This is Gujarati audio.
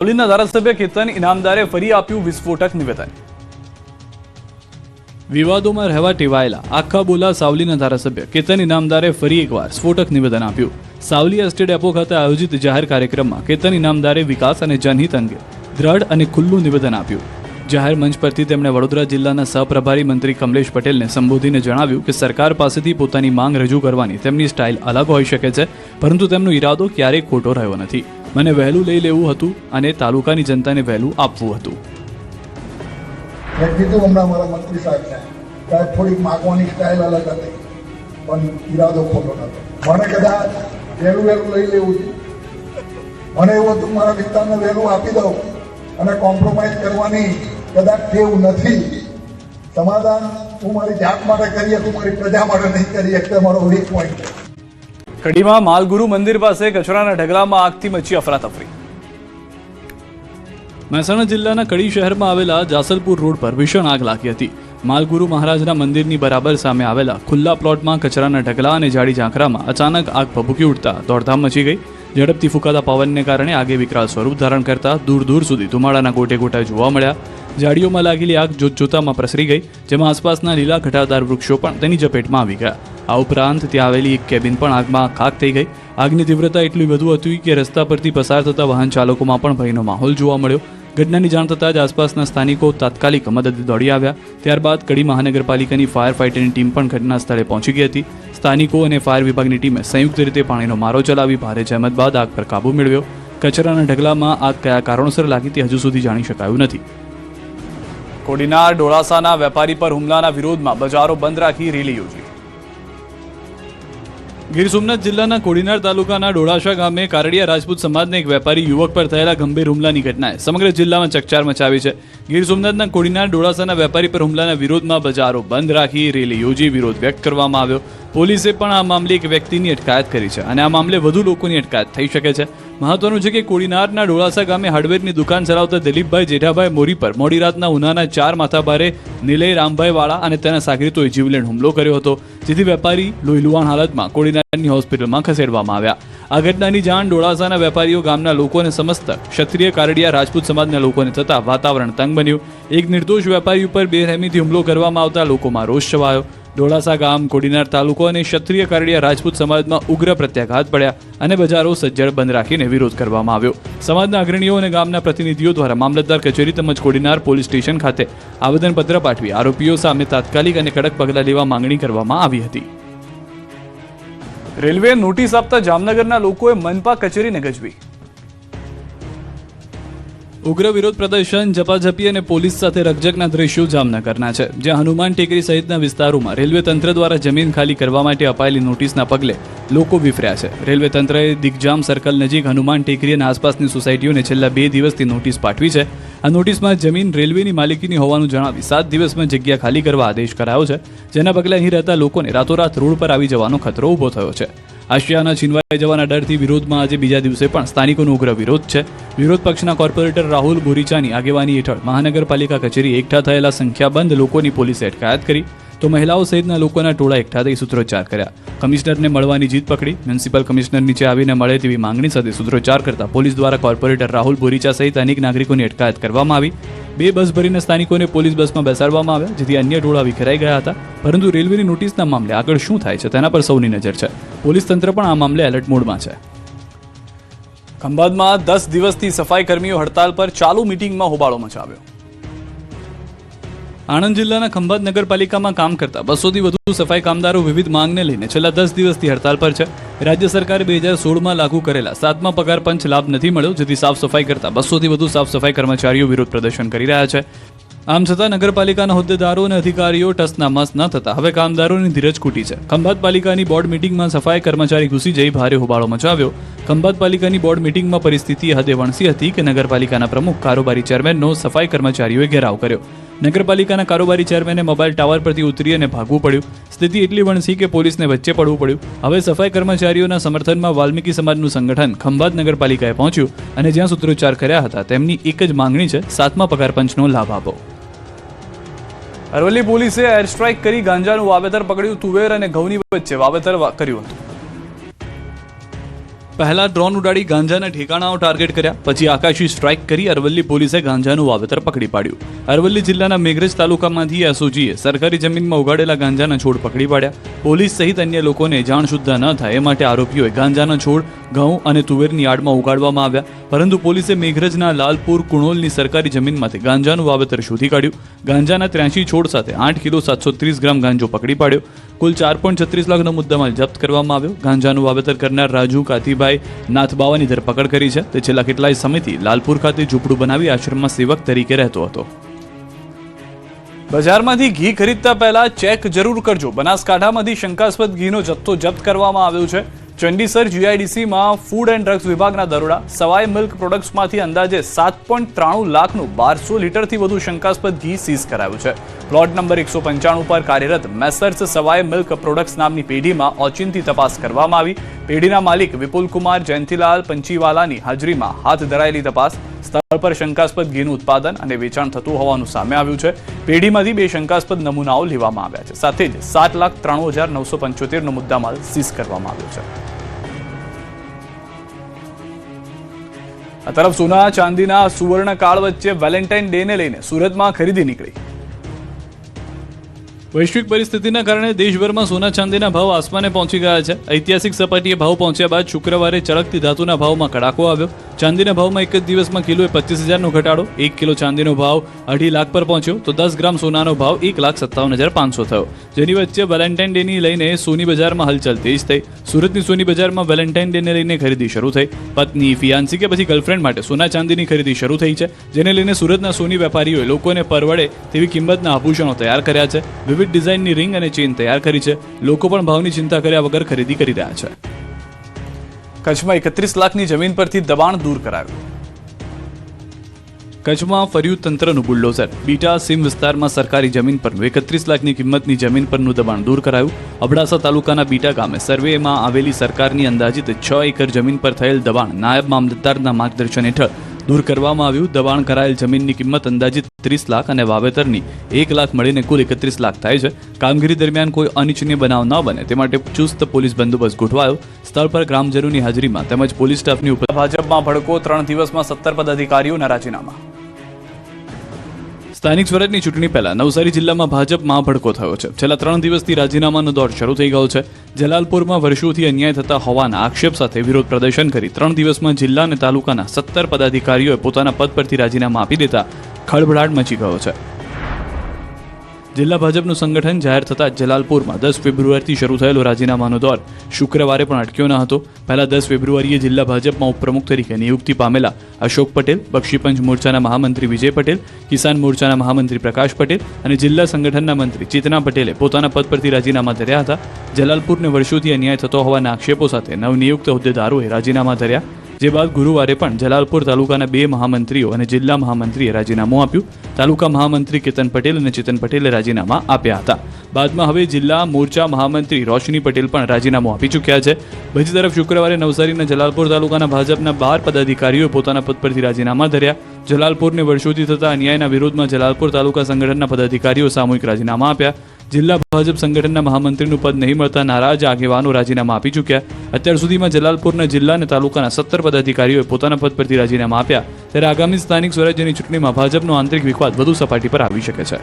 સાવલીના ધારાસભ્ય કેતન ઇનામદારે ફરી આપ્યું વિસ્ફોટક નિવેદન। વિવાદોમાં રહેવા ટેવાયેલા આખા બોલા સાવલીના ધારાસભ્ય કેતન ઇનામદારે ફરી એકવાર સ્ફોટક નિવેદન આપ્યું। સાવલી એસટી ડેપો ખાતે આયોજિત જાહેર કાર્યક્રમમાં કેતન ઇનામદારે વિકાસ અને જનહિત અંગે દ્રઢ અને ખુલ્લું નિવેદન આપ્યું। જાહેર મંચ પરથી તેમણે વડોદરા જિલ્લાના સહપ્રભારી મંત્રી કમલેશ પટેલને સંબોધીને જણાવ્યું કે સરકાર પાસેથી પોતાની માંગ રજૂ કરવાની તેમની સ્ટાઇલ અલગ હોઈ શકે છે, પરંતુ તેમનો ઈરાદો ક્યારેય ખોટો રહ્યો નથી। મને વહેલું લઈ લેવું હતું અને તાલુકાની જનતાને વહેલું આપવું હતું। મેં કીધું હમણાં મારા મંત્રી સાહેબને કે થોડીક માગવાની સ્ટાઇલ અલગ હતી, પણ ઈરાદો ખોટો નહોતો। મને કદાચ વહેલું લઈ લેવું હતું, મને એવું હતું મારા વિસ્તારને વહેલું આપી દઉં અને કોમ્પ્રોમાઇઝ કરવાની કદાચ ટેવ નથી। સમાધાન હું મારી જાત માટે કરી શકું, મારી પ્રજા માટે નહીં કરી શકતો, મારો વીક પોઈન્ટ છે। કડીમાં માલગુરુ મંદિર પાસે કચરાના ઢગલામાં આગથી મચી અફરાતફરી। મહેસાણા જિલ્લાના કડી શહેરમાં આવેલા જાસલપુર રોડ પર ભીષણ આગ લાગી હતી। માલગુરુ મહારાજના મંદિરની બરાબર સામે આવેલા ખુલ્લા પ્લોટમાં કચરાના ઢગલા અને જાડી ઝાંખરામાં અચાનક આગ ભભૂકી ઉઠતા દોડધામ મચી ગઈ। ઝડપથી ફૂંકાતા પવનને કારણે આગે વિકરાળ સ્વરૂપ ધારણ કરતા દૂર દૂર સુધી ધુમાડાના ગોટે ગોટા જોવા મળ્યા। જાડીઓમાં લાગેલી આગ જોતજોતામાં પ્રસરી ગઈ, જેમાં આસપાસના લીલા ઘટાદાર વૃક્ષો પણ તેની ઝપેટમાં આવી ગયા। આ ઉપરાંત ત્યાં આવેલી એક કેબિન પણ આગમાં ખાખ થઈ ગઈ। આગની તીવ્રતા એટલી વધુ હતી કે રસ્તા પરથી પસાર થતા વાહન ચાલકોમાં પણ ભયનો માહોલ જોવા મળ્યો। ઘટનાની જાણ થતાં જ આસપાસના સ્થાનિકો તાત્કાલિક મદદે દોડી આવ્યા। ત્યારબાદ કડી મહાનગરપાલિકાની ફાયર ફાઇટરની ટીમ પણ ઘટના સ્થળે પહોંચી ગઈ હતી। સ્થાનિકો અને ફાયર વિભાગની ટીમે સંયુક્ત રીતે પાણીનો મારો ચલાવી ભારે જહેમત બાદ આગ પર કાબૂ મેળવ્યો। કચરાના ઢગલામાં આગ કયા કારણોસર લાગી તે હજુ સુધી જાણી શકાયું નથી। કોડીનાર ડોળાસાના વેપારી પર હુમલાના વિરોધમાં બજારો બંધ રાખી રેલી યોજી। ગીર સોમનાથ જિલ્લાના કોડીનાર તાલુકાના ડોળાસા ગામે કારડિયા રાજપૂત સમાજના એક વેપારી યુવક પર થયેલા ગંભીર હુમલાની ઘટનાએ સમગ્ર જિલ્લામાં ચકચાર મચાવી છે। ગીર સોમનાથના કોડીનાર ડોળાસાના વેપારી પર હુમલાના વિરોધમાં બજારો બંધ રાખી રેલી યોજી વિરોધ વ્યક્ત કરવામાં આવ્યો। પોલીસે પણ આ મામલે એક વ્યક્તિની અટકાયત કરી છે અને આ મામલે વધુ લોકોની અટકાયત થઈ શકે છે। મહત્વનું છે કે કોડીનારના ડોળાસા ગામે હાર્ડવેરની દુકાન ચલાવતા દિલીપભાઈ જેઠાભાઈ મોરી પર મોડી રાતના ઉનાના 4 માથાભારે નિલય રામભાઈ વાળા અને તેના સાગરીતોએ જીવલેણ હુમલો કર્યો હતો, જેથી વેપારી લોહીલુહાણ હાલતમાં કોડીનારની હોસ્પિટલમાં ખસેડવામાં આવ્યા। આ ઘટનાની જાણ ડોળાસાના વેપારીઓ, ગામના લોકો અને સમસ્ત ક્ષત્રિય કારડિયા રાજપૂત સમાજના લોકોને થતાં વાતાવરણ તંગ બન્યું। એક નિર્દોષ વેપારી ઉપર બેરહેમીથી હુમલો કરવામાં આવતા લોકોમાં રોષ છવાયો। ડોળાસા ગામ, કોડીનાર તાલુકો અને ક્ષત્રિય કારડિયા રાજપૂત સમાજમાં ઉગ્ર પ્રત્યાઘાત પડ્યા અને બજારો સજ્જડ બંધ રાખીને વિરોધ કરવામાં આવ્યો। સમાજના અગ્રણીઓ અને ગામના પ્રતિનિધિઓ દ્વારા મામલતદાર કચેરી તેમજ કોડીનાર પોલીસ સ્ટેશન ખાતે આવેદનપત્ર પાઠવી આરોપીઓ સામે તાત્કાલિક અને કડક પગલાં લેવા માંગણી કરવામાં આવી હતી। રેલવે નોટિસ આપતા જામનગરના લોકોએ મનપા કચેરીને ગજવી। ઉગ્ર વિરોધ પ્રદર્શન, ઝપાઝપી અને પોલીસ સાથે રકઝકના દ્રશ્યો જામનગરના છે, જ્યાં હનુમાન ટેકરી સહિતના વિસ્તારોમાં રેલવે તંત્ર દ્વારા જમીન ખાલી કરવા માટે અપાયેલી નોટિસના પગલે લોકો વિફર્યા છે। રેલવે તંત્રએ દિગ્જામ સર્કલ નજીક હનુમાન ટેકરી અને આસપાસની સોસાયટીઓને છેલ્લા 2 દિવસથી નોટિસ પાઠવી છે। આ નોટિસમાં જમીન રેલવેની માલિકીની હોવાનું જણાવી 7 દિવસમાં જગ્યા ખાલી કરવા આદેશ કરાયો છે, જેના પગલે અહીં રહેતા લોકોને રાતોરાત રોડ પર આવી જવાનો ખતરો ઊભો થયો છે। આશિયાના છીનવાઈ જવાના ડરથી વિરોધમાં આજે બીજા દિવસે પણ સ્થાનિકોનો ઉગ્ર વિરોધ છે। વિરોધ પક્ષના કોર્પોરેટર રાહુલ બોરીચાની આગેવાની હેઠળ મહાનગરપાલિકા કચેરી એકઠા થયેલા સંખ્યાબંધ લોકોની પોલીસે અટકાયત કરી, તો મહિલાઓ સહિતના લોકોના ટોળા એકઠા થઈ સૂત્રોચ્ચાર કર્યા। કમિશનરને મળવાની જીત પકડી, મ્યુનિસિપલ કમિશનર નીચે આવીને મળે તેવી માંગણી સાથે સૂત્રોચ્ચાર કરતા પોલીસ દ્વારા કોર્પોરેટર રાહુલ બોરીચા સહિત અનેક નાગરિકોની અટકાયત કરવામાં આવી। 2 બસ ભરીને સ્થાનિકોને પોલીસ બસમાં બેસાડવામાં આવ્યા, જેથી અન્ય ટોળા વિખેરાઈ ગયા હતા। પરંતુ રેલવેની નોટિસના મામલે આગળ શું થાય છે તેના પર સૌની નજર છે। પોલીસ તંત્ર પણ આ મામલે એલર્ટ મોડમાં છે। ખંભાતમાં 10 દિવસથી સફાઈ કર્મીઓ હડતાલ પર, ચાલુ મીટિંગમાં હોબાળો મચાવ્યો। આણંદ જિલ્લાના ખંભાત નગરપાલિકામાં કામ કરતા 200થી વધુ સફાઈ કામદારો વિવિધ માંગને લઈને છેલ્લા 10 દિવસથી હડતાલ પર છે। રાજ્ય સરકારે 2016માં લાગુ કરેલા 7મા પગાર પંચ લાભ નથી મળ્યો, જેથી સાફ સફાઈ કરતા 200થી વધુ સાફ સફાઈ કર્મચારીઓ વિરોધ પ્રદર્શન કરી રહ્યા છે। આમ છતાં નગરપાલિકાના હોદ્દેદારો અને અધિકારીઓ ટસના મસ ન થતા હવે કામદારોની ધીરજ ખૂટી છે। ખંભાત પાલિકાની બોર્ડ મીટિંગમાં સફાઈ કર્મચારી ઘૂસી જઈ ભારે હોબાળો મચાવ્યો। ખંભાત પાલિકાની બોર્ડ મીટિંગમાં પરિસ્થિતિ હદે વણસી હતી કે નગરપાલિકાના પ્રમુખ કારોબારી ચેરમેનનો સફાઈ કર્મચારીઓએ ઘેરાવ કર્યો। નગરપાલિકાના કારોબારી ચેરમેને મોબાઈલ ટાવર પરથી ઉતરી અને ભાગવું પડ્યું। સ્થિતિ એટલી વણસી કે પોલીસને વચ્ચે પડવું પડ્યું। હવે સફાઈ કર્મચારીઓના સમર્થનમાં વાલ્મીકી સમાજનું સંગઠન ખંભાત નગરપાલિકાએ પહોંચ્યું અને જ્યાં સૂત્રોચ્ચાર કર્યા હતા તેમની એક જ માંગણી છે, 7મા પગાર પંચનો લાભ આપો। અરવલ્લી પોલીસે એર સ્ટ્રાઇક કરી ગાંજાનું વાવેતર પકડ્યું। તુવેર અને ઘઉંની વચ્ચે વાવેતર કર્યું હતું। પહેલા ડ્રોન ઉડાડી ગાંજાના ઠેકાણાઓ ટાર્ગેટ કર્યા, પછી આકાશી સ્ટ્રાઇક કરી અરવલ્લી પોલીસે ગાંજાનું વાવેતર પકડી પાડ્યું. અરવલ્લી જિલ્લાના મેઘરજ તાલુકામાંથી એસઓજીએ સરકારી જમીનમાં ઉગાડેલા ગાંજાના છોડ પકડી પાડ્યા. પોલીસ સહિત અન્ય લોકોને જાણ સુદ્ધા ન થાય એ માટે આરોપીઓએ ગાંજાના છોડ ઘઉં અને તુવેરની આડમાં ઉગાડવામાં આવ્યા. પરંતુ પોલીસે મેઘરજના લાલપુર કુણોલની સરકારી જમીનમાંથી ગાંજાનું વાવેતર શોધી કાઢ્યું. ગાંજાના 83 છોડ સાથે 8 કિલો 730 ગ્રામ ગાંજો પકડી પાડ્યો. કુલ 4.36 લાખનો મુદ્દામાલ જપ્ત કરવામાં આવ્યો. ગાંજાનું વાવેતર કરનાર રાજુ કાતીભાઈ નાથબાવાની ધરપકડ કરી છે. તે છેલ્લા કેટલાય સમયથી લાલપુર ખાતે ઝૂંપડું બનાવી આશ્રમમાં સેવક તરીકે રહેતો હતો. બજારમાંથી ઘી ખરીદતા પહેલા ચેક જરૂર કરજો. બનાસકાંઠામાંથી શંકાસ્પદ ઘીનો જથ્થો જપ્ત કરવામાં આવ્યો છે. ચંડીસર GIDCમાં ફૂડ એન્ડ ડ્રગ્સ વિભાગના દરોડા સવાઈ મિલ્ક પ્રોડક્ટ્સમાંથી અંદાજે 7.93 લાખનું 1200 લીટરથી વધુ શંકાસ્પદ ઘી સીઝ કરાયું છે. પ્લોટ નંબર 195 પર કાર્યરત મેસર્સ સવાઈ મિલ્ક પ્રોડક્ટ્સ નામની પેઢીમાં ઓચિંતી તપાસ કરવામાં આવી. પેઢીના માલિક વિપુલકુમાર જયંતિલાલ પંચીવાલાની હાજરીમાં હાથ ધરાયેલી તપાસ સ્થળ પર શંકાસ્પદ ઘીનું ઉત્પાદન અને વેચાણ થતું હોવાનું સામે આવ્યું છે. પેઢીમાંથી 2 શંકાસ્પદ નમૂનાઓ લેવામાં આવ્યા છે. સાથે જ 7,93,975નો મુદ્દામાલ સીઝ કરવામાં આવ્યો છે. આ તરફ સોના ચાંદીના સુવર્ણ કાળ વચ્ચે વેલેન્ટાઇન ડેને લઈને સુરતમાં ખરીદી નીકળી. વૈશ્વિક પરિસ્થિતિના કારણે દેશભરમાં સોના ચાંદીના ભાવ આસમાને પહોંચી ગયા છે. ઐતિહાસિક સપાટીએ ભાવ પહોંચ્યા બાદ શુક્રવારે ચળકતી ધાતુના ભાવમાં કડાકો આવ્યો. ચાંદીના ભાવમાં એક જ દિવસમાં કિલોએ 25,000નો ઘટાડો. 1 કિલો ચાંદીનો ભાવ 2.5 લાખ પર પહોંચ્યો તો 10 ગ્રામ સોનાનો ભાવ 1,57,500 થયો. જેની વચ્ચે વેલેન્ટાઇન ડેની લઈને સોની બજારમાં હલચલ તેજ થઈ. સુરતની સોની બજારમાં વેલેન્ટાઇન ડેને લઈને ખરીદી શરૂ થઈ. પત્ની, ફિયાન્સી કે પછી ગર્લફ્રેન્ડ માટે સોના ચાંદીની ખરીદી શરૂ થઈ છે. જેને લઈને સુરતના સોની વેપારીઓએ લોકોને પરવડે તેવી કિંમતના આભૂષણો તૈયાર કર્યા છે. વિવિધ ડિઝાઇનની રિંગ અને ચેઇન તૈયાર કરી છે. લોકો પણ ભાવની ચિંતા કર્યા વગર ખરીદી કરી રહ્યા છે. કચ્છમાં 31 લાખની જમીન પરથી દબાણ દૂર કરાયું. કચ્છમાં ફર્યું તંત્રનું બુલડોઝર. બીટા સીમ વિસ્તારમાં સરકારી જમીન પરનું 31 લાખની કિંમતની જમીન પરનું દબાણ દૂર કરાયું. અબડાસા તાલુકાના બીટા ગામે સર્વેમાં આવેલી સરકારની અંદાજિત 6 એકર જમીન પર થયેલ દબાણ નાયબ મામલતદારના માર્ગદર્શન હેઠળ દૂર કરવામાં આવ્યું. દબાણ કરાયેલ જમીનની કિંમત અંદાજિત 30 લાખ અને વાવેતરની 1 લાખ મળીને કુલ 31 લાખ થાય છે. કામગીરી દરમિયાન કોઈ અનિચ્છનીય બનાવ ન બને તે માટે ચુસ્ત પોલીસ બંદોબસ્ત ગોઠવાયો. સ્થળ પર ગ્રામજનોની હાજરીમાં તેમજ પોલીસ સ્ટાફની ઉપર ભાજપમાં ભડકો. 3 દિવસમાં 17 પદાધિકારીઓના રાજીનામા. સ્થાનિક સ્વરાજની ચૂંટણી પહેલા નવસારી જિલ્લામાં ભાજપમાં ભડકો થયો છે. છેલ્લા 3 દિવસથી રાજીનામાનો દોર શરૂ થઈ ગયો છે. જલાલપુરમાં વર્ષોથી અન્યાય થતા હોવાના આક્ષેપ સાથે વિરોધ પ્રદર્શન કરી 3 દિવસમાં જિલ્લા અને તાલુકાના 17 પદાધિકારીઓએ પોતાના પદ પરથી રાજીનામા આપી દેતા ખળભળાટ મચી ગયો છે. જિલ્લા ભાજપનું સંગઠન જાહેર થતાં જલાલપુરમાં 10 ફેબ્રુઆરીથી શરૂ થયેલો રાજીનામાનો દોર શુક્રવારે પણ અટક્યો ન હતો. પહેલા 10 ફેબ્રુઆરીએ જિલ્લા ભાજપમાં ઉપપ્રમુખ તરીકે નિયુક્તિ પામેલા અશોક પટેલ, બક્ષીપંચ મોરચાના મહામંત્રી વિજય પટેલ, કિસાન મોરચાના મહામંત્રી પ્રકાશ પટેલ અને જિલ્લા સંગઠનના મંત્રી ચેતના પટેલે પોતાના પદ પરથી રાજીનામા ધર્યા હતા. જલાલપુરને વર્ષોથી અન્યાય થતો હોવાના આક્ષેપો સાથે નવનિયુક્ત હોદ્દેદારોએ રાજીનામા ધર્યા. જે બાદ ગુરુવારે પણ જલાલપુર તાલુકાના 2 મહામંત્રીઓ અને જિલ્લા મહામંત્રીએ રાજીનામું આપ્યું. તાલુકા મહામંત્રી કેતન પટેલ અને ચેતન પટેલે રાજીનામા આપ્યા હતા. બાદમાં હવે જિલ્લા મોરચા મહામંત્રી રોશની પટેલ પણ રાજીનામું આપી ચૂક્યા છે. બીજી તરફ શુક્રવારે નવસારીના જલાલપુર તાલુકાના ભાજપના 12 પદાધિકારીઓએ પોતાના પદ પરથી રાજીનામા ધર્યા. જલાલપુરને વર્ષોથી થતા અન્યાયના વિરોધમાં જલાલપુર તાલુકા સંગઠનના પદાધિકારીઓ સામૂહિક રાજીનામા આપ્યા. જિલ્લા ભાજપ સંગઠનના મહામંત્રીનું પદ નહીં મળતા નારાજ આગેવાનો રાજીનામા આપી ચૂક્યા. અત્યાર સુધીમાં જલાલપુરના જિલ્લા અને તાલુકાના 17 પદાધિકારીઓએ પોતાના પદ પરથી રાજીનામા આપ્યા. ત્યારે આગામી સ્થાનિક સ્વરાજ્યની ચૂંટણીમાં ભાજપનો આંતરિક વિવાદ વધુ સપાટી પર આવી શકે છે.